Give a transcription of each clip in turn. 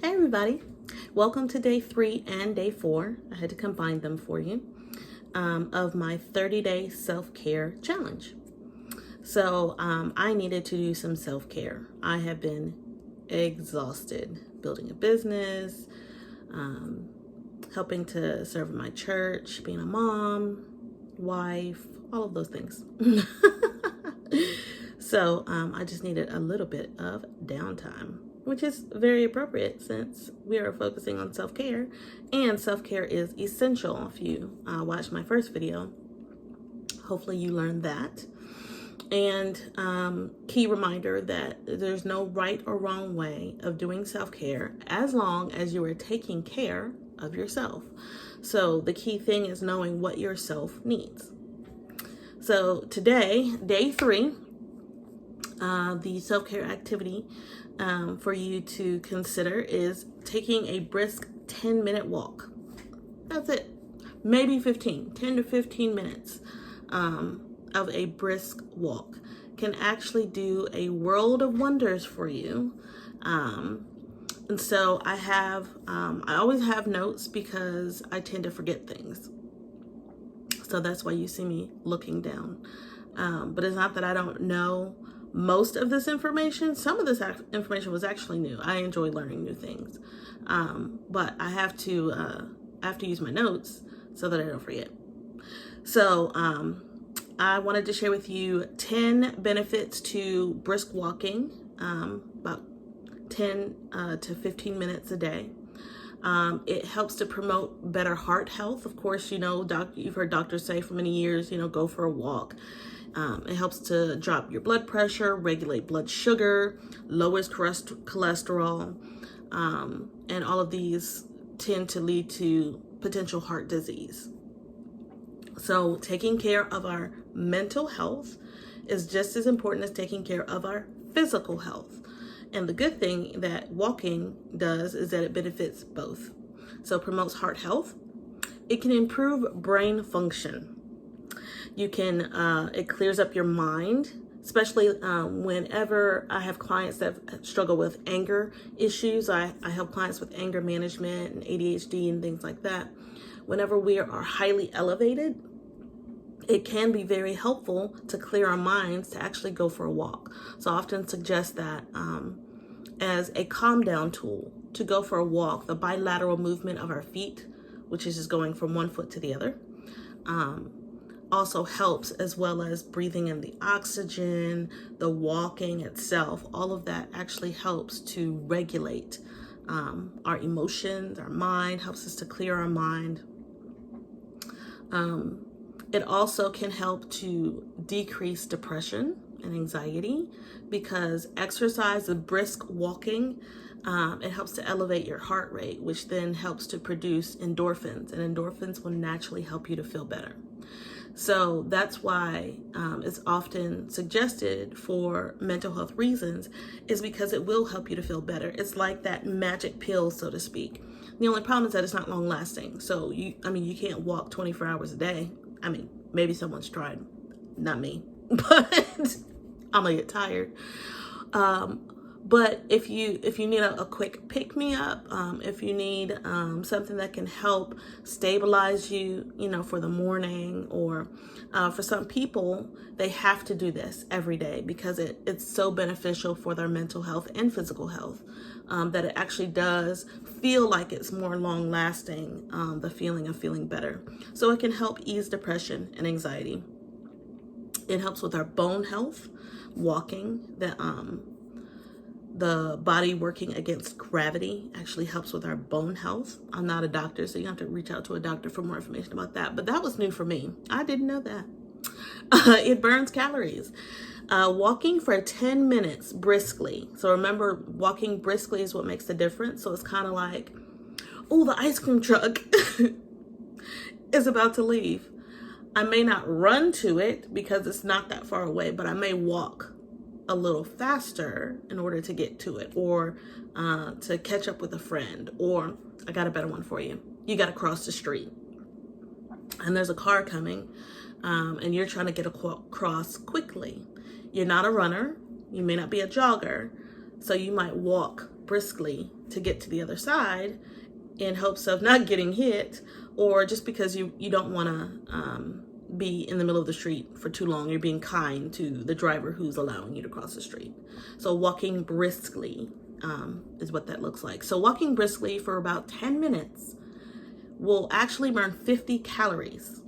Hey everybody, welcome to day 3 and day 4. I had to combine them for you of my 30-day self-care challenge. So I needed to do some self-care. I have been exhausted building a business, helping to serve in my church, being a mom, wife, all of those things. So I just needed a little bit of downtime, which is very appropriate since we are focusing on self-care, and self-care is essential. If you watched my first video, hopefully you learned that. And key reminder that there's no right or wrong way of doing self-care as long as you are taking care of yourself. So the key thing is knowing what yourself needs. So today, day 3, the self-care activity for you to consider is taking a brisk 10-minute walk. That's it. Maybe 10 to 15 minutes of a brisk walk can actually do a world of wonders for you. And so I always have notes because I tend to forget things. So that's why you see me looking down. But it's not that I don't know most of this information. Some of this information was actually new. I enjoy learning new things. But I have to use my notes so that I don't forget. So I wanted to share with you 10 benefits to brisk walking, about 10 to 15 minutes a day. It helps to promote better heart health. Of course, you've heard doctors say for many years, go for a walk. It helps to drop your blood pressure, regulate blood sugar, lowers cholesterol, and all of these tend to lead to potential heart disease. So taking care of our mental health is just as important as taking care of our physical health. And the good thing that walking does is that it benefits both. So it promotes heart health. It can improve brain function. It clears up your mind, especially whenever I have clients that struggle with anger issues. I help clients with anger management and ADHD and things like that. Whenever we are highly elevated, it can be very helpful to clear our minds to actually go for a walk. So I often suggest that as a calm down tool, to go for a walk. The bilateral movement of our feet, which is just going from one foot to the other, also helps, as well as breathing in the oxygen, the walking itself. All of that actually helps to regulate our emotions, our mind, helps us to clear our mind. It also can help to decrease depression and anxiety because exercise, the brisk walking, it helps to elevate your heart rate, which then helps to produce endorphins, and endorphins will naturally help you to feel better. So that's why it's often suggested for mental health reasons, is because it will help you to feel better. It's like that magic pill, so to speak. The only problem is that it's not long lasting. So you can't walk 24 hours a day. Maybe someone's tried, not me, but I'm gonna get tired. But if you need a quick pick-me-up, if you need something that can help stabilize you, for the morning, or for some people, they have to do this every day because it's so beneficial for their mental health and physical health, that it actually does feel like it's more long-lasting, the feeling of feeling better. So it can help ease depression and anxiety. It helps with our bone health, walking, the body working against gravity actually helps with our bone health. I'm not a doctor, so you have to reach out to a doctor for more information about that. But that was new for me. I didn't know that. It burns calories. Walking for 10 minutes briskly. So remember, walking briskly is what makes the difference. So it's kind of like, the ice cream truck is about to leave. I may not run to it because it's not that far away, but I may walk a little faster in order to get to it, or to catch up with a friend. Or I got a better one for you. You got to cross the street and there's a car coming, and you're trying to get across quickly. You're not a runner. You may not be a jogger. So you might walk briskly to get to the other side in hopes of not getting hit, or just because you don't want to be in the middle of the street for too long. You're being kind to the driver who's allowing you to cross the street. So walking briskly is what that looks like. So walking briskly for about 10 minutes will actually burn 50 calories.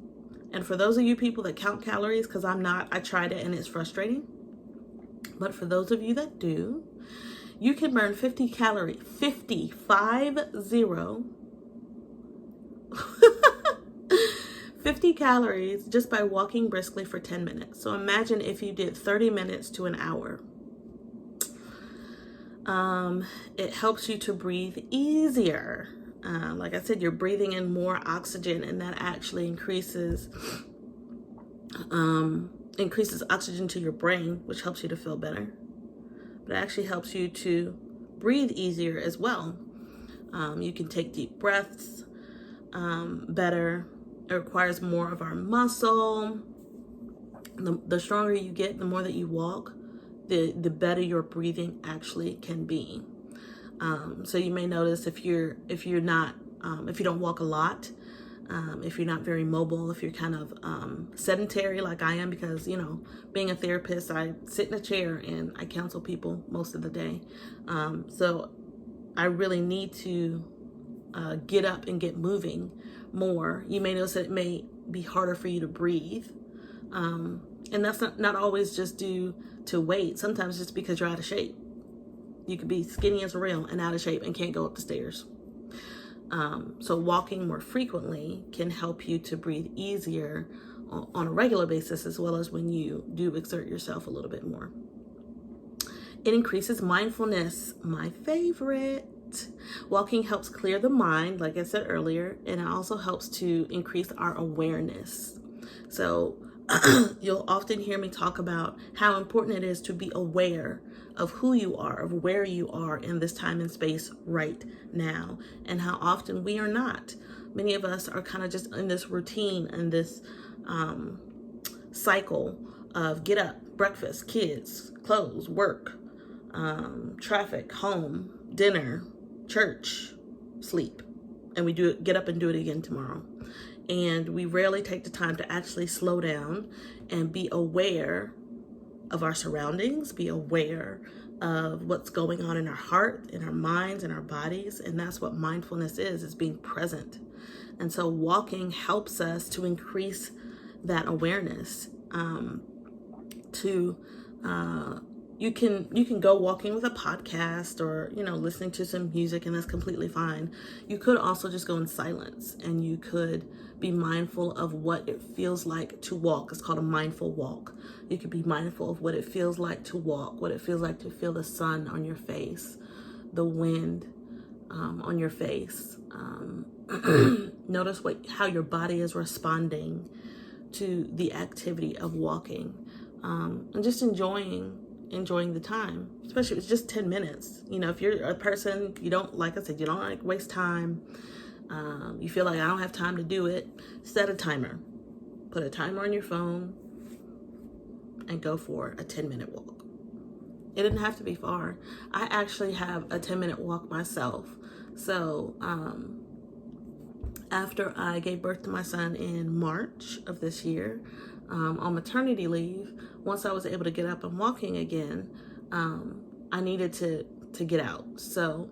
And for those of you people that count calories, because I'm not, I tried it and it's frustrating. But for those of you that do, you can burn 50 calories, 50 calories just by walking briskly for 10 minutes. So imagine if you did 30 minutes to an hour. It helps you to breathe easier. Like I said, you're breathing in more oxygen, and that actually increases oxygen to your brain, which helps you to feel better. But it actually helps you to breathe easier as well. You can take deep breaths better. It requires more of our muscle. The stronger you get, the more that you walk, the better your breathing actually can be. So you may notice if you don't walk a lot, if you're not very mobile, if you're kind of sedentary like I am, because being a therapist, I sit in a chair and I counsel people most of the day. So I really need to get up and get moving more. You may notice that it may be harder for you to breathe. And that's not always just due to weight. Sometimes it's because you're out of shape. You could be skinny as a rail and out of shape and can't go up the stairs. So walking more frequently can help you to breathe easier on a regular basis, as well as when you do exert yourself a little bit more. It increases mindfulness, my favorite. Walking helps clear the mind, like I said earlier, and it also helps to increase our awareness. So you'll often hear me talk about how important it is to be aware of who you are, of where you are in this time and space right now, and how often we are not. Many of us are kind of just in this routine and this cycle of get up, breakfast, kids, clothes, work, traffic, home, dinner, church, sleep, and we get up and do it again tomorrow. And we rarely take the time to actually slow down and be aware of our surroundings, be aware of what's going on in our heart, in our minds, in our bodies. And that's what mindfulness is being present. And so walking helps us to increase that awareness. You can go walking with a podcast or, listening to some music, and that's completely fine. You could also just go in silence, and you could be mindful of what it feels like to walk. It's called a mindful walk. You could be mindful of what it feels like to walk, what it feels like to feel the sun on your face, the wind on your face. Notice how your body is responding to the activity of walking, and just enjoying the time, especially if it's just 10 minutes. If you're a person, you don't like waste time. You feel like I don't have time to do it. Set a timer. Put a timer on your phone and go for a 10-minute walk. It didn't have to be far. I actually have a 10-minute walk myself. So after I gave birth to my son in March of this year, on maternity leave, once I was able to get up and walking again, I needed to get out. So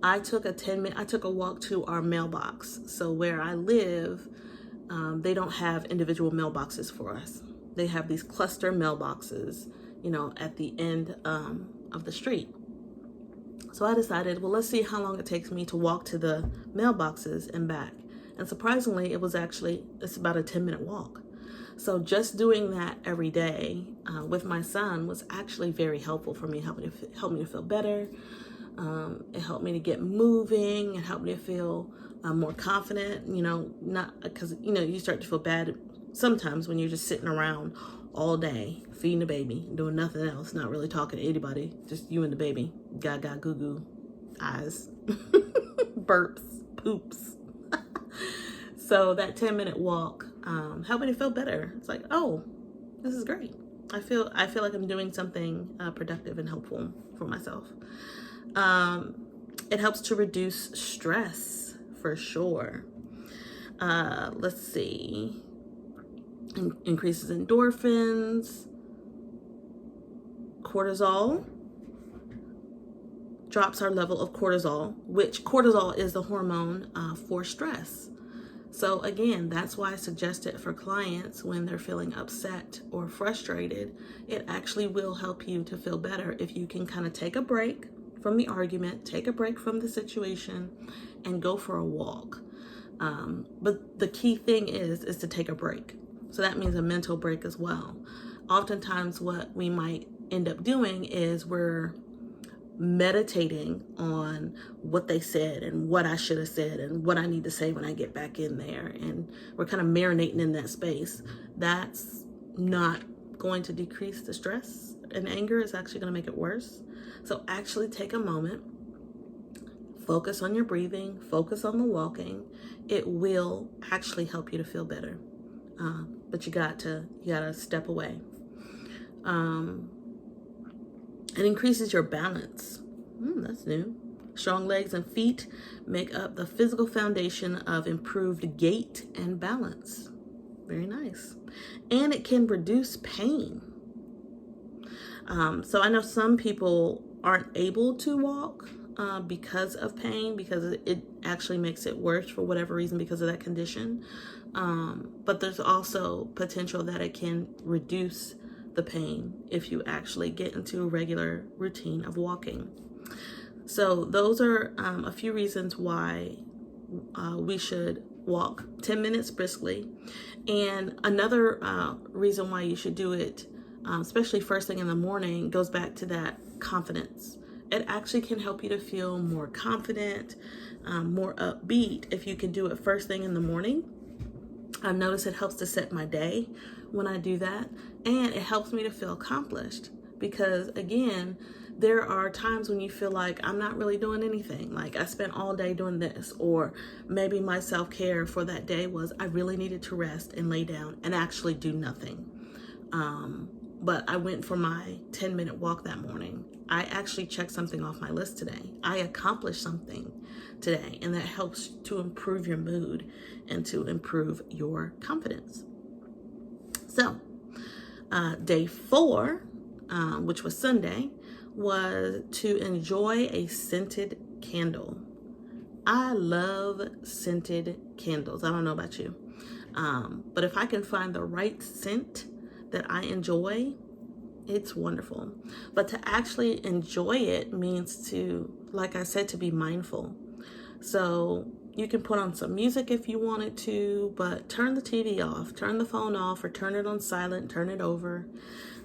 I took a walk to our mailbox. So where I live, they don't have individual mailboxes for us. They have these cluster mailboxes, at the end of the street. So I decided, well, let's see how long it takes me to walk to the mailboxes and back. And surprisingly, it's about a 10-minute walk. So just doing that every day with my son was actually very helpful for me, helped me to feel better. It helped me to get moving. It helped me to feel more confident, not because, you start to feel bad sometimes when you're just sitting around all day, feeding the baby, doing nothing else, not really talking to anybody, just you and the baby, gaga, goo goo, eyes, burps, poops. So that 10-minute walk helped me to feel better. It's like, oh, this is great. I feel like I'm doing something productive and helpful for myself. It helps to reduce stress for sure. Let's see. Increases endorphins, cortisol, drops our level of cortisol, which cortisol is the hormone for stress. So again, that's why I suggest it for clients when they're feeling upset or frustrated. It actually will help you to feel better if you can kind of take a break from the argument, take a break from the situation, and go for a walk. But the key thing is to take a break. So that means a mental break as well. Oftentimes what we might end up doing is we're meditating on what they said and what I should have said and what I need to say when I get back in there. And we're kind of marinating in that space. That's not going to decrease the stress, and anger is actually going to make it worse. So actually take a moment, focus on your breathing, focus on the walking. It will actually help you to feel better. But you gotta step away. It increases your balance. That's new. Strong legs and feet make up the physical foundation of improved gait and balance. Very nice. And it can reduce pain. So I know some people aren't able to walk because of pain, because it actually makes it worse for whatever reason because of that condition. But there's also potential that it can reduce the pain if you actually get into a regular routine of walking. So those are a few reasons why we should walk 10 minutes briskly. And another reason why you should do it, especially first thing in the morning, goes back to that confidence. It actually can help you to feel more confident, more upbeat if you can do it first thing in the morning. I've noticed it helps to set my day when I do that, and it helps me to feel accomplished, because again, there are times when you feel like I'm not really doing anything. Like I spent all day doing this, or maybe my self-care for that day was I really needed to rest and lay down and actually do nothing. But I went for my 10-minute walk that morning. I actually checked something off my list today. I accomplished something today, and that helps to improve your mood and to improve your confidence. So, day 4, which was Sunday, was to enjoy a scented candle. I love scented candles. I don't know about you, but if I can find the right scent that I enjoy, it's wonderful. But to actually enjoy it means to, like I said, to be mindful. So you can put on some music if you wanted to, but turn the TV off, turn the phone off, or turn it on silent, turn it over,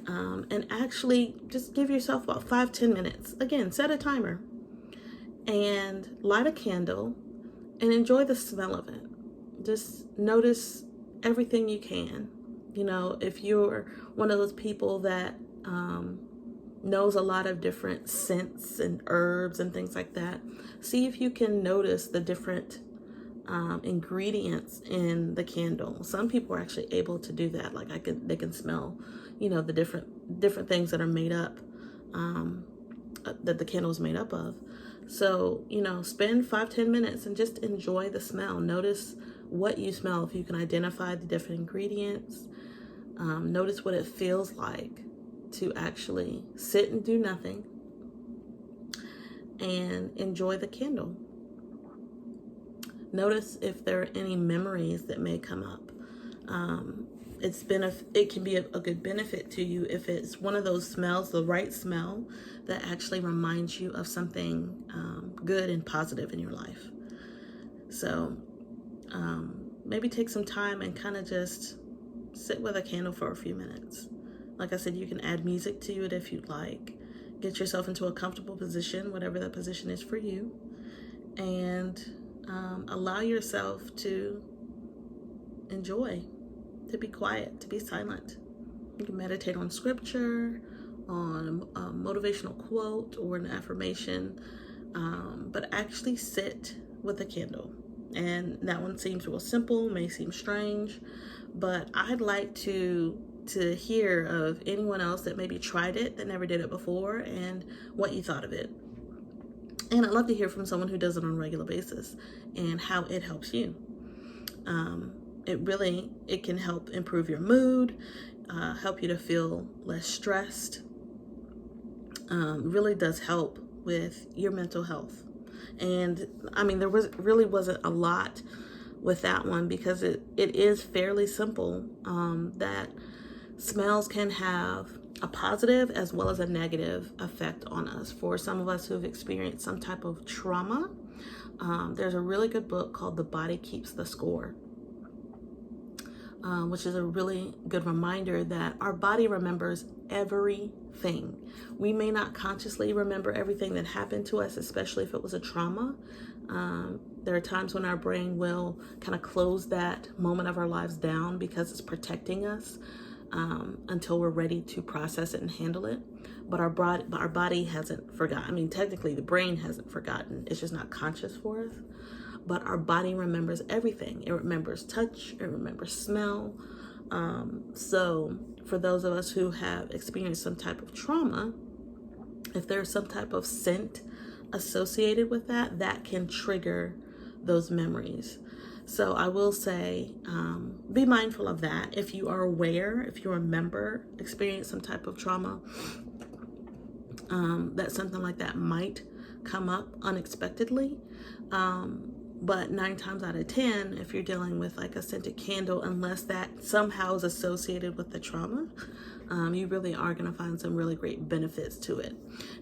and actually just give yourself about 5-10 minutes. Again, set a timer and light a candle and enjoy the smell of it. Just notice everything you can. You know, if you're one of those people that knows a lot of different scents and herbs and things like that, see if you can notice the different ingredients in the candle. Some people are actually able to do that. Like they can smell, you know, the different things that are made up, that the candle is made up of. So, you know, spend 5-10 minutes and just enjoy the smell. Notice what you smell. If you can identify the different ingredients, notice what it feels like to actually sit and do nothing and enjoy the candle. Notice if there are any memories that may come up. It can be a good benefit to you if it's one of those smells, the right smell that actually reminds you of something good and positive in your life. So maybe take some time and kind of just sit with a candle for a few minutes. Like I said, you can add music to it if you'd like. Get yourself into a comfortable position, whatever that position is for you, and allow yourself to enjoy, to be quiet, to be silent. You can meditate on scripture, on a motivational quote or an affirmation, but actually sit with a candle. And that one seems real simple, may seem strange, but I'd like to hear of anyone else that maybe tried it, that never did it before, and what you thought of it. And I'd love to hear from someone who does it on a regular basis and how it helps you. It can help improve your mood, help you to feel less stressed. Really does help with your mental health. And I mean, there wasn't a lot with that one because it is fairly simple, that smells can have a positive as well as a negative effect on us. For some of us who have experienced some type of trauma, there's a really good book called The Body Keeps the Score, which is a really good reminder that our body remembers everything. We may not consciously remember everything that happened to us, especially if it was a trauma. There are times when our brain will kind of close that moment of our lives down because it's protecting us until we're ready to process it and handle it. But our body hasn't forgotten. I mean, technically the brain hasn't forgotten. It's just not conscious for us. But our body remembers everything. It remembers touch, it remembers smell. So for those of us who have experienced some type of trauma, if there's some type of scent associated with that, that can trigger those memories. So I will say, be mindful of that. If you are aware, if you remember experiencing some type of trauma, that something like that might come up unexpectedly. But 9 times out of 10, if you're dealing with like a scented candle, unless that somehow is associated with the trauma, you really are going to find some really great benefits to it.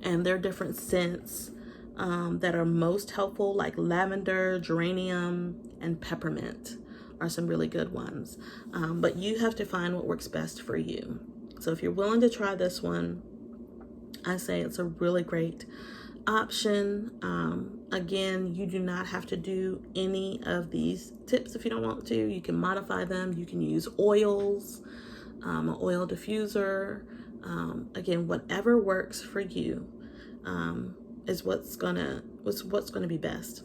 And there are different scents that are most helpful, like lavender, geranium, and peppermint are some really good ones. But you have to find what works best for you. So if you're willing to try this one, I say it's a really great option. Again, you do not have to do any of these tips if you don't want to. You can modify them. You can use oils, an oil diffuser. Again, whatever works for you is what's gonna be best.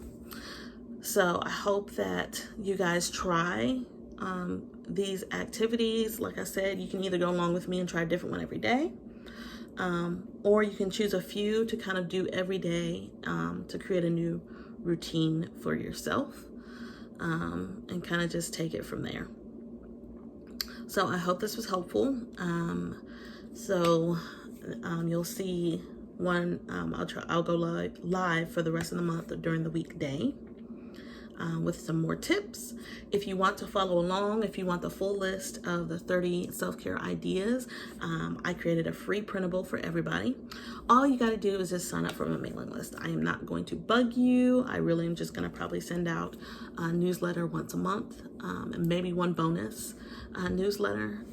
So I hope that you guys try these activities. Like I said, you can either go along with me and try a different one every day, or you can choose a few to kind of do every day to create a new routine for yourself, and kind of just take it from there. So I hope this was helpful. You'll see one. I'll go live for the rest of the month during the weekday. With some more tips. If you want to follow along, if you want the full list of the 30 self-care ideas, I created a free printable for everybody. All you got to do is just sign up for my mailing list. I am not going to bug you. I really am just going to probably send out a newsletter once a month, and maybe one bonus newsletter.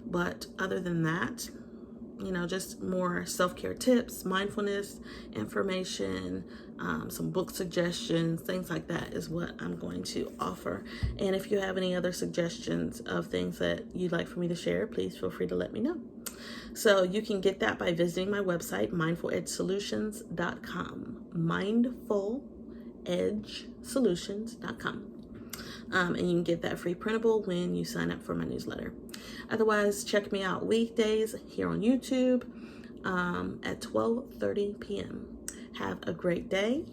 But other than that, just more self-care tips, mindfulness information, some book suggestions, things like that is what I'm going to offer. And if you have any other suggestions of things that you'd like for me to share, please feel free to let me know. So you can get that by visiting my website, mindfuledgesolutions.com, mindfuledgesolutions.com. And you can get that free printable when you sign up for my newsletter. Otherwise, check me out weekdays here on YouTube at 12:30 p.m. Have a great day.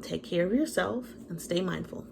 Take care of yourself and stay mindful.